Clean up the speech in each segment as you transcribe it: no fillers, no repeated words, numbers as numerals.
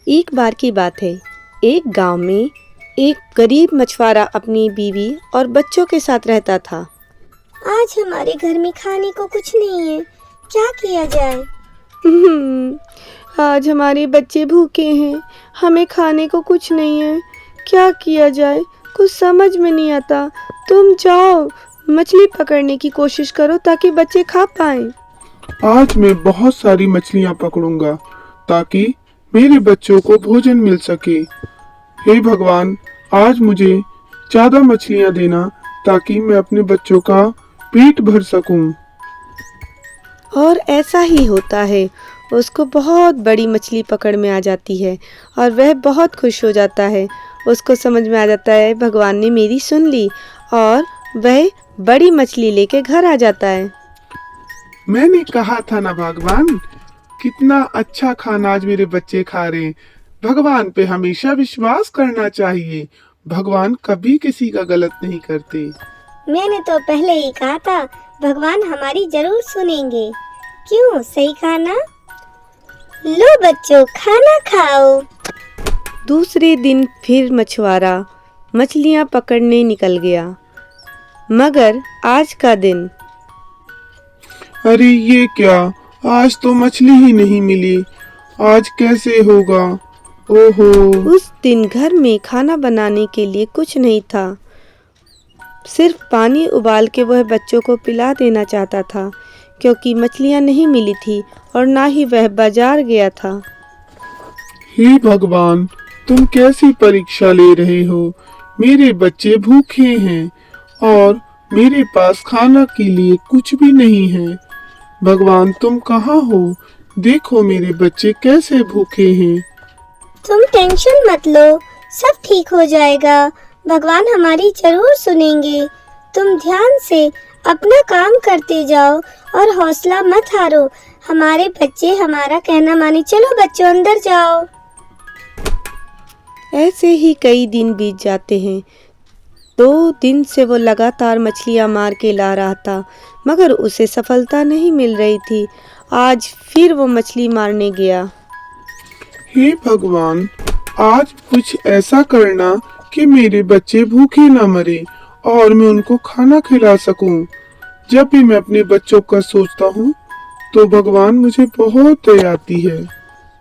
एक बार की बात है, एक गांव में एक गरीब मछुआरा अपनी बीवी और बच्चों के साथ रहता था। आज हमारे घर में खाने को कुछ नहीं है, क्या किया जाए? आज हमारे बच्चे भूखे हैं, हमें खाने को कुछ नहीं है, क्या किया जाए? कुछ समझ में नहीं आता। तुम जाओ मछली पकड़ने की कोशिश करो ताकि बच्चे खा पाएं। आज मैं बहुत सारी मछलियाँ पकड़ूंगा ताकि मेरे बच्चों को भोजन मिल सके। हे भगवान, आज मुझे ज्यादा मछलियाँ देना ताकि मैं अपने बच्चों का पेट भर सकूं। और ऐसा ही होता है, उसको बहुत बड़ी मछली पकड़ में आ जाती है और वह बहुत खुश हो जाता है। उसको समझ में आ जाता है भगवान ने मेरी सुन ली और वह बड़ी मछली लेके घर आ जाता है। मैंने कहा था ना भगवान, कितना अच्छा खाना आज मेरे बच्चे खा रहे हैं। भगवान पे हमेशा विश्वास करना चाहिए। भगवान कभी किसी का गलत नहीं करते। मैंने तो पहले ही कहा था, भगवान हमारी जरूर सुनेंगे। क्यों, सही कहा ना? लो बच्चों, खाना खाओ। दूसरे दिन फिर मछुआरा मछलियां पकड़ने निकल गया, मगर आज का दिन अरे ये क्या, आज तो मछली ही नहीं मिली। आज कैसे होगा? ओहो। उस दिन घर में खाना बनाने के लिए कुछ नहीं था। सिर्फ पानी उबाल के वह बच्चों को पिला देना चाहता था, क्योंकि मछलियां नहीं मिली थी और ना ही वह बाजार गया था। हे भगवान, तुम कैसी परीक्षा ले रहे हो? मेरे बच्चे भूखे हैं और मेरे पास खाना के लिए कुछ भी नहीं है। भगवान, तुम कहाँ हो? देखो मेरे बच्चे कैसे भूखे हैं। तुम टेंशन मत लो, सब ठीक हो जाएगा। भगवान हमारी जरूर सुनेंगे। तुम ध्यान से अपना काम करते जाओ और हौसला मत हारो। हमारे बच्चे हमारा कहना माने। चलो बच्चों, अंदर जाओ। ऐसे ही कई दिन बीत जाते हैं। 2 दिन से वो लगातार मछलियां मार के ला रहा था, मगर उसे सफलता नहीं मिल रही थी। आज फिर वो मछली मारने गया। हे भगवान, आज कुछ ऐसा करना कि मेरे बच्चे भूखे न मरे और मैं उनको खाना खिला सकूं। जब भी मैं अपने बच्चों का सोचता हूँ तो भगवान मुझे बहुत दया आती है।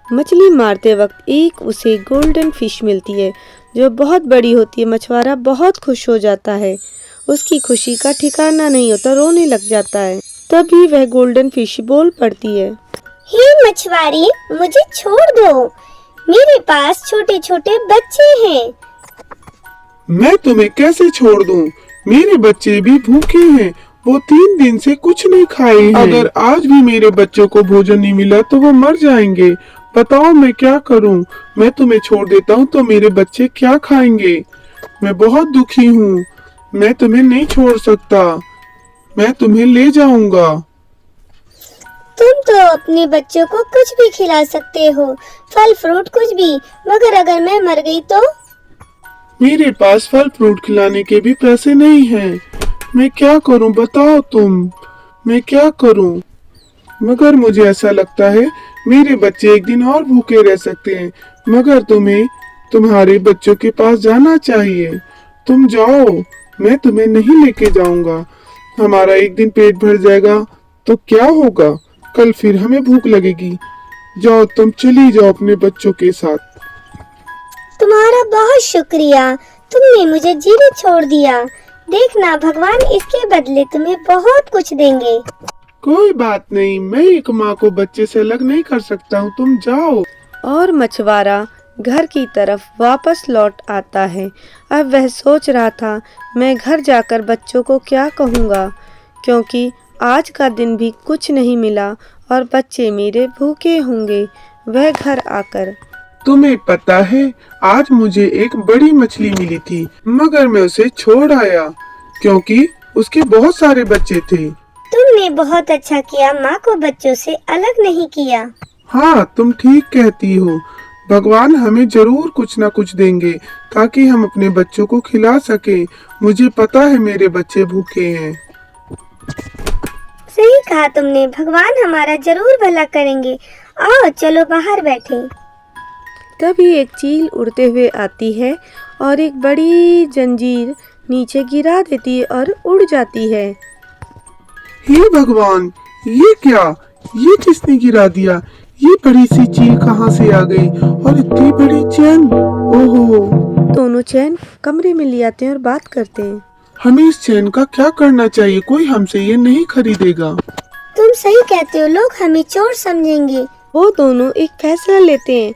मछली मारते वक्त एक उसे गोल्डन फिश मिलती है जो बहुत बड़ी होती है। मछुआरा बहुत खुश हो जाता है, उसकी खुशी का ठिकाना नहीं होता, रोने लग जाता है। तभी वह गोल्डन फिश बोल पड़ती है, हे मछुआरे, मुझे छोड़ दो। मेरे पास छोटे छोटे बच्चे हैं। मैं तुम्हें कैसे छोड़ दूं? मेरे बच्चे भी भूखे हैं, वो 3 दिन से कुछ नहीं खाए हैं। अगर आज भी मेरे बच्चों को भोजन नहीं मिला तो वो मर जाएंगे। बताओ मैं क्या करूं? मैं तुम्हें छोड़ देता हूं तो मेरे बच्चे क्या खाएंगे? मैं बहुत दुखी हूं, मैं तुम्हें नहीं छोड़ सकता। मैं तुम्हें ले जाऊंगा। तुम तो अपने बच्चों को कुछ भी खिला सकते हो, फल फ्रूट कुछ भी, मगर अगर मैं मर गई तो? मेरे पास फल फ्रूट खिलाने के भी पैसे नहीं हैं। मैं क्या करूं बताओ तुम, मैं क्या करूं? मगर मुझे ऐसा लगता है मेरे बच्चे एक दिन और भूखे रह सकते हैं। मगर तुम्हें तुम्हारे बच्चों के पास जाना चाहिए। तुम जाओ, मैं तुम्हें नहीं लेके जाऊंगा। हमारा एक दिन पेट भर जाएगा तो क्या होगा? कल फिर हमें भूख लगेगी। जाओ, तुम चली जाओ अपने बच्चों के साथ। तुम्हारा बहुत शुक्रिया, तुमने मुझे जीवित छोड़ दिया। देखना, भगवान इसके बदले तुम्हें बहुत कुछ देंगे। कोई बात नहीं, मैं एक माँ को बच्चे से अलग नहीं कर सकता हूँ। तुम जाओ। और मछुआरा घर की तरफ वापस लौट आता है। अब वह सोच रहा था, मैं घर जाकर बच्चों को क्या कहूँगा, क्योंकि आज का दिन भी कुछ नहीं मिला और बच्चे मेरे भूखे होंगे। वह घर आकर, तुम्हें पता है, आज मुझे एक बड़ी मछली मिली थी, मगर मैं उसे छोड़ आया क्योंकि उसके बहुत सारे बच्चे थे। तुमने बहुत अच्छा किया, माँ को बच्चों से अलग नहीं किया। हाँ, तुम ठीक कहती हो। भगवान हमें जरूर कुछ न कुछ देंगे ताकि हम अपने बच्चों को खिला सके। मुझे पता है मेरे बच्चे भूखे हैं। सही कहा तुमने, भगवान हमारा जरूर भला करेंगे। आओ चलो बाहर बैठे। तभी एक चील उड़ते हुए आती है और एक बड़ी जंजीर नीचे गिरा देती है और उड़ जाती है। हे भगवान, ये क्या? ये किसने गिरा दिया? ये बड़ी सी चील कहाँ से आ गई और इतनी बड़ी चैन? ओहो, दोनों चैन कमरे में ले आते हैं और बात करते हैं। हमें इस चैन का क्या करना चाहिए? कोई हमसे ये नहीं खरीदेगा। तुम सही कहते हो, लोग हमें चोर समझेंगे। वो दोनों एक फैसला लेते हैं।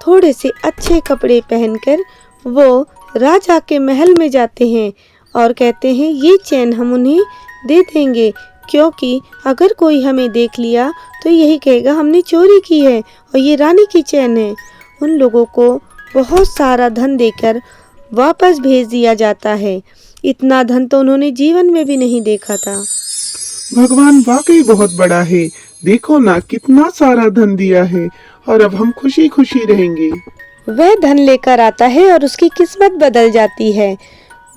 थोड़े से अच्छे कपड़े पहनकर वो राजा के महल में जाते हैं और कहते हैं ये चैन हम उन्हें दे देंगे, क्योंकि अगर कोई हमें देख लिया तो यही कहेगा हमने चोरी की है और ये रानी की चैन है। उन लोगों को बहुत सारा धन देकर वापस भेज दिया जाता है। इतना धन तो उन्होंने जीवन में भी नहीं देखा था। भगवान वाकई बहुत बड़ा है। देखो ना, कितना सारा धन दिया है और अब हम खुशी खुशी रहेंगे। वह धन लेकर आता है और उसकी किस्मत बदल जाती है।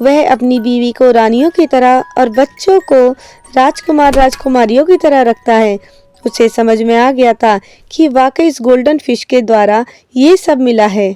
वह अपनी बीवी को रानियों की तरह और बच्चों को राजकुमार राजकुमारियों की तरह रखता है। उसे समझ में आ गया था कि वाकई इस गोल्डन फिश के द्वारा ये सब मिला है।